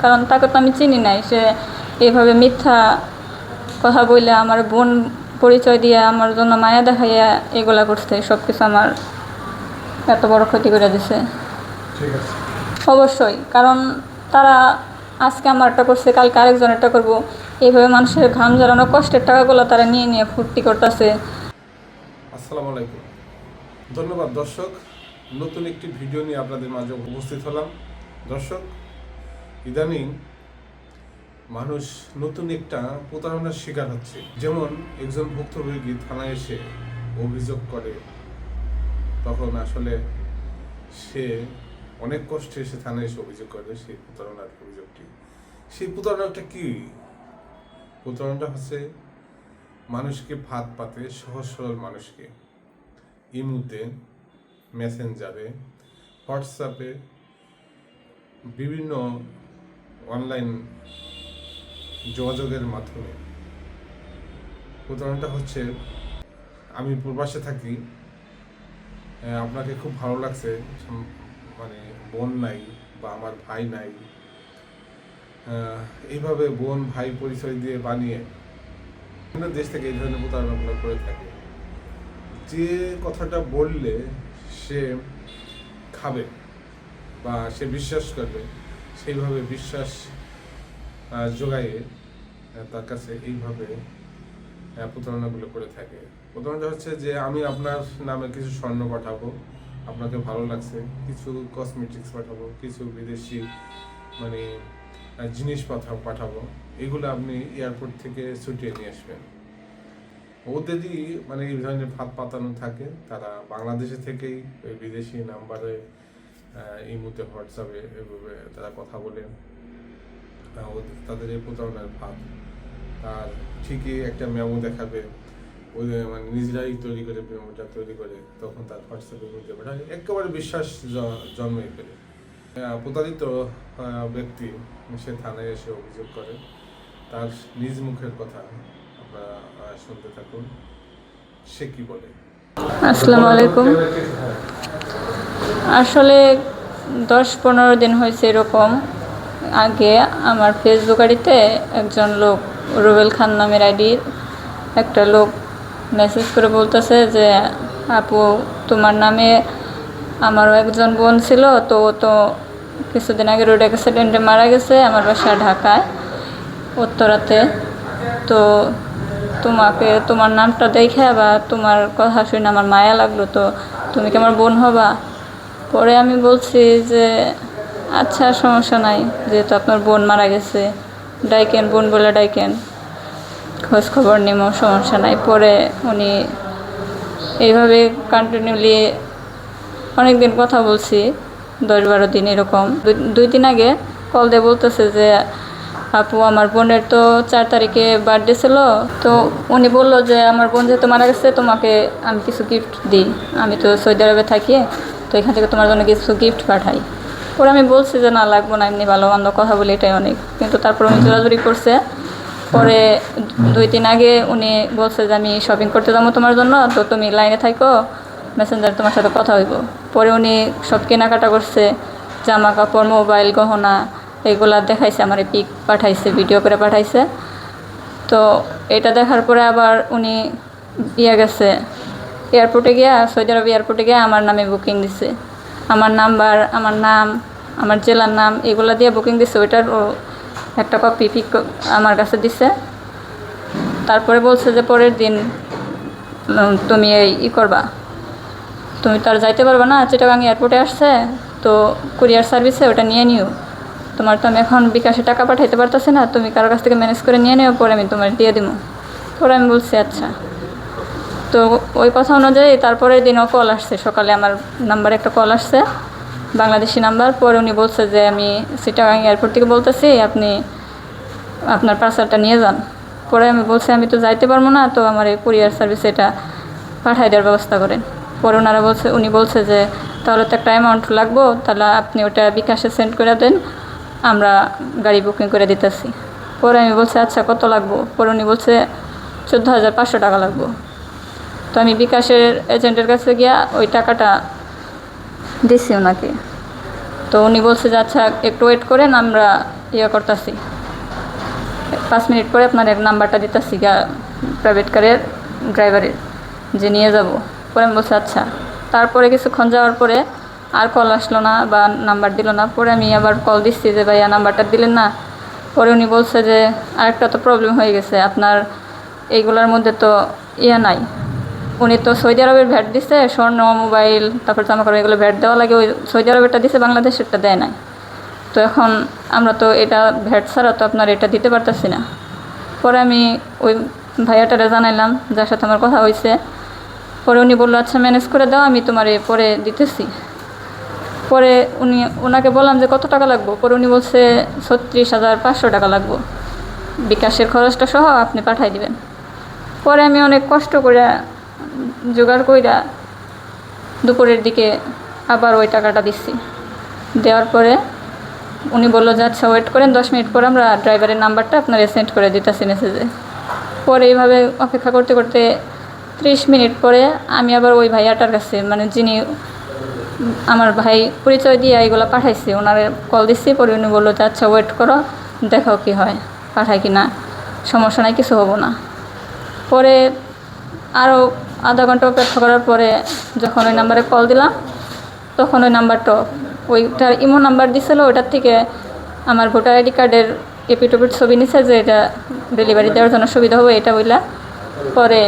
কারণ তাকে তো আমি চিনি নাই। সে এইভাবে মিথ্যা কথা বলে আমার বোন পরিচয় দিয়ে আমার জন্য মায়া দেখাইয়া এগুলা করছে, সব কিছু আমার এত বড় ক্ষতি করে দিছে। ঠিক আছে, অবশ্যই, কারণ তারা আজকে আমারটা করছে, কালকে আরেকজনেরটা করবো, এইভাবে মানুষের ঘাম ঝরানো কষ্টের টাকাগুলো তারা নিয়ে নিয়ে ফুর্তি করতেছে। আসসালামু আলাইকুম। ধন্যবাদ দর্শক, নতুন একটি ভিডিও নিয়ে আপনাদের মাঝে উপস্থিত হলাম। দর্শক, ইদানিং মানুষ নতুন একটা প্রতারণার শিকার হচ্ছে। যেমন একজন ভুক্তভোগী থানায় এসে অভিযোগ করে, তখন আসলে সে অনেক কষ্টে এসে থানায় এসে অভিযোগ করে সেই প্রতারণার অভিযোগটি। সেই প্রতারণাটা কি? প্রতারণাটা হচ্ছে মানুষকে ফাঁদ পাতে, সহজ সরল মানুষকে ইমুতে, মেসেঞ্জারে, হোয়াটসঅ্যাপে, বিভিন্ন অনলাইন যোগাযোগের মাধ্যমে প্রতারণাটা হচ্ছে, আমি প্রবাসে থাকি, আপনাকে খুব ভালো লাগছে, মানে বোন নাই বা আমার ভাই নাই, এইভাবে বোন ভাই পরিচয় দিয়ে বানিয়ে বিভিন্ন দেশ থেকে এই ধরনের প্রতারণাগুলো করে থাকে। যে কথাটা বললে সে খাবে বা সে বিশ্বাস করবে, সেইভাবে বিশ্বাস জোগাইয়ে তার কাছে এইভাবে প্রতারণাগুলো করে থাকে। প্রতারণাটা হচ্ছে যে আমি আপনার নামে কিছু স্বর্ণ পাঠাবো, আপনাকে ভালো লাগছে, কিছু কসমেটিক্স পাঠাবো, কিছু বিদেশি মানে জিনিস পাঠাবো, এগুলো আপনি এয়ারপোর্ট থেকে ছুটিয়ে নিয়ে আসবেন। ওদেরই মানে এই ধরনের ফাঁদ পাতানো থাকে। তারা বাংলাদেশে থেকেই ওই বিদেশি নাম্বারে ইমুতে, হোয়াটসঅ্যাপে এভাবে তারা কথা বলে, তাদের এই প্রতারণার ফাঁদ। আর ঠিকই একটা মেমো দেখাবে, ওই মানে নিজেরাই তৈরি করে মেমোটা তৈরি করে তখন তার হোয়াটসঅ্যাপের মধ্যে পাঠায়, একেবারে বিশ্বাস জন্মে ফেলে। প্রতারিত ব্যক্তি সে থানায় এসে অভিযোগ করে, তার নিজ মুখের কথা আপনারা শুনতে থাকুন, সে কি বলে। আসসালামু আলাইকুম। আসলে 10-15 দিন হয়েছে এরকম। আগে আমার ফেসবুক আইডিতে একজন লোক, রুবেল খান নামের আইডির একটা লোক মেসেজ করে বলতেছে যে আপু, তোমার নামে আমারও একজন বোন ছিল, তো ও তো কিছুদিন আগে রোড অ্যাক্সিডেন্টে মারা গেছে, আমার বাসা ঢাকায় উত্তরাতে। তো তোমাকে, তোমার নামটা দেখে বা তোমার কথা শুনে আমার মায়া লাগলো, তো তুমি কি আমার বোন হবা? পরে আমি বলছি যে আচ্ছা, সমস্যা নাই, যেহেতু আপনার বোন মারা গেছে, ডাইকেন, বোন বলে ডাইকেন, খোঁজ খবর নিমো, সমস্যা নাই। পরে উনি এইভাবে কন্টিনিউলি অনেক দিন কথা বলছি, 10-12 দিন এরকম। 2 দিন আগে কল দিয়ে বলতেছে যে আপু, আমার বোনের তো 4 তারিখে বার্থডে ছিল, তো উনি বললো যে আমার বোন যেহেতু মারা গেছে, তোমাকে আমি কিছু গিফট দিই, আমি তো সৌদি আরবে থাকি, তো এখান থেকে তোমার জন্য কিছু গিফট পাঠাই। পরে আমি বলছি যে না, লাগবো না, এমনি ভালো মন্দ কথা বলি, এটাই অনেক। কিন্তু তারপর উনি জোরাজুরি করছে। পরে 2 দিন আগে উনি বলছে যে আমি শপিং করতে যাবো তোমার জন্য, তো তুমি লাইনে থাকো, মেসেঞ্জার তোমার সাথে কথা হইব। পরে উনি সব কেনাকাটা করছে, জামা কাপড়, মোবাইল, গহনা, এগুলা দেখাইছে, আমার পিক পাঠাইছে, ভিডিও করে পাঠাইছে। তো এটা দেখার পরে আবার উনি গেছে এয়ারপোর্টে গিয়া, সৌদি আরব এয়ারপোর্টে গিয়ে আমার নামে বুকিং দিছে, আমার নাম্বার, আমার নাম, আমার জেলার নাম, এগুলা দিয়ে বুকিং দিছে। ওইটার একটা কপি পিক আমার কাছে দিছে। তারপরে বলছে যে পরের দিন তুমি এই করবা, তুমি তো আর যাইতে পারবে না, চিটাগাং এয়ারপোর্টে আসছে, তো কুরিয়ার সার্ভিসে ওটা নিয়ে নিও, তোমার তো আমি এখন বিকাশে টাকা পাঠাইতে পারতেছি না, তুমি কারোর কাছ থেকে ম্যানেজ করে নিয়ে নিও, পরে আমি তোমার দিয়ে দিব। পরে আমি বলছি আচ্ছা। তো ওই কথা অনুযায়ী তারপরের দিনও কল আসছে, সকালে আমার নাম্বারে একটা কল আসছে, বাংলাদেশি নাম্বার। পরে উনি বলছে যে আমি চিটাগাং এয়ারপোর্ট থেকে বলতেছি, আপনি আপনার পার্সেলটা নিয়ে যান। পরে আমি বলছি আমি তো যাইতে পারবো না, তো আমার এই কুরিয়ার সার্ভিসে এটা পাঠাই দেওয়ার ব্যবস্থা করেন। পরে উনি বলছে যে তাহলে তো একটা অ্যামাউন্ট লাগবো, তাহলে আপনি ওটা বিকাশে সেন্ড করে দেন, আমরা গাড়ি বুকিং করে দিতেছি। পরে আমি বলছি আচ্ছা, কত লাগবো? পরে উনি বলছে 14,500 টাকা লাগবো। তো আমি বিকাশের এজেন্টের কাছে গিয়া ওই টাকাটা দিছি ওনাকে। তো উনি বলছে যে আচ্ছা, একটু ওয়েট করেন, আমরা ইয়ে করতেছি, 5 মিনিট পরে আপনার নাম্বারটা দিতেছি প্রাইভেট কারের ড্রাইভারের, যে নিয়ে যাব। পরে আমি বলছি আচ্ছা। তারপরে কিছুক্ষণ যাওয়ার পরে আর কল আসলো না বা নাম্বার দিল না। পরে আমি আবার কল দিচ্ছি যে ভাইয়া নাম্বারটা দিলেন না। পরে উনি বলছে যে আরেকটা তো প্রবলেম হয়ে গেছে, আপনার এইগুলোর মধ্যে তো ইয়ে নাই। উনি তো সৌদি আরবের ভ্যাট দিছে, স্বর্ণ, মোবাইল, তারপর জামা কাপড়, এগুলো ভ্যাট দেওয়া লাগে। ওই সৌদি আরবেরটা দিছে, বাংলাদেশেরটা দেয় নাই। তো এখন আমরা তো এটা ভ্যাট ছাড়া তো আপনার এটা দিতে পারতেছি না। পরে আমি ওই ভাইয়াটারে জানাইলাম, যার সাথে আমার কথা হয়েছে। পরে উনি বললো আচ্ছা ম্যানেজ করে দাও, আমি তোমার পরে দিতেছি। পরে ওনাকে বললাম যে কত টাকা লাগবো। পরে উনি বলছে 36,500 টাকা লাগবো, বিকাশের খরচটা সহ আপনি পাঠাই দিবেন। পরে আমি অনেক কষ্ট করে জোগাড় কইরা দুপুরের দিকে আবার ওই টাকাটা দিচ্ছি। দেওয়ার পরে উনি বললো যে আচ্ছা ওয়েট করেন, 10 মিনিট পরে আমরা ড্রাইভারের নাম্বারটা আপনার সেন্ড করে দিতেছি মেসেজে। পরে এইভাবে অপেক্ষা করতে করতে 30 মিনিট পরে আমি আবার ওই ভাইয়াটার কাছে, মানে যিনি আমার ভাই পরিচয় দিয়ে এইগুলো পাঠাইছি, ওনারে কল দিচ্ছি। পরে উনি বললো যে আচ্ছা ওয়েট করো, দেখো কি হয়, পাঠায় কি না, সমস্যা নাই, কিছু হবো না। পরে আরও আধা ঘন্টা অপেক্ষা করার পরে যখন ওই নাম্বারে কল দিলাম, তখন ওই নাম্বারটা, ওইটার ইমো নাম্বার দিছিল, ওইটার থেকে আমার ভোটার আইডি কার্ডের এপিটোপিট ছবি নিছে যে এটা ডেলিভারি দেওয়ার জন্য সুবিধা হবে, এটা বললা। পরে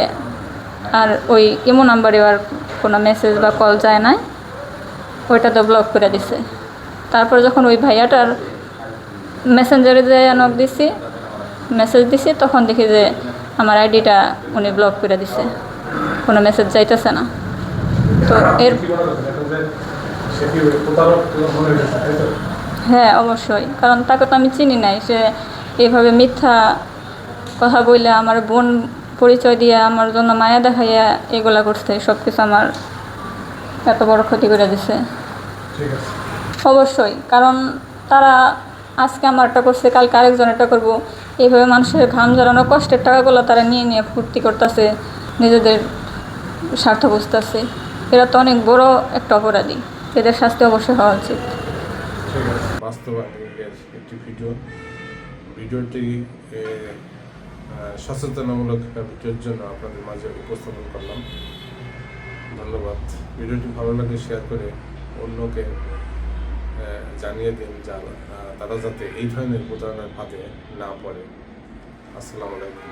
আর ওই ইমো নাম্বারে আর কোনো মেসেজ বা কল যায় নাই, ওইটা তো ব্লক করে দিছে। তারপর যখন ওই ভাইয়াটার মেসেঞ্জারে যে নক দিছি, মেসেজ দিছি, তখন দেখি যে আমার আইডিটা উনি ব্লক করে দিছে, কোনো মেসেজ যাইতেছে না। তো এর হ্যাঁ অবশ্যই, কারণ তাকে তো আমি চিনি নাই। সে এইভাবে মিথ্যা কথা বললে, আমার বোন পরিচয় দিয়ে আমার জন্য মায়া দেখাইয়া এগুলা করছে, সব কিছু আমার এত বড় ক্ষতি করে দিছে। অবশ্যই, কারণ তারা আজকে আমারটা করছে, কালকে আরেকজনেরটা করবো, এইভাবে মানুষের ঘাম ঝরানো কষ্টের টাকাগুলো তারা নিয়ে নিয়ে ফুর্তি করতেছে, নিজেদের স্বার্থ বুঝতেছে। এরা তো অনেক বড় একটা অপরাধী, এদের শাস্তি অবশ্যই হওয়া উচিত। বাস্তবায়নের একটি ভিডিওটি সচেতনামূলক ভিডিওর জন্য আপনাদের মাঝে উপস্থাপন করলাম। ধন্যবাদ। ভিডিওটি ভালো লাগে শেয়ার করে অন্যকে জানিয়ে দিন, তারা যাতে এই ধরনের প্রতারণার ফাঁদে না পড়ে। আসসালামু আলাইকুম।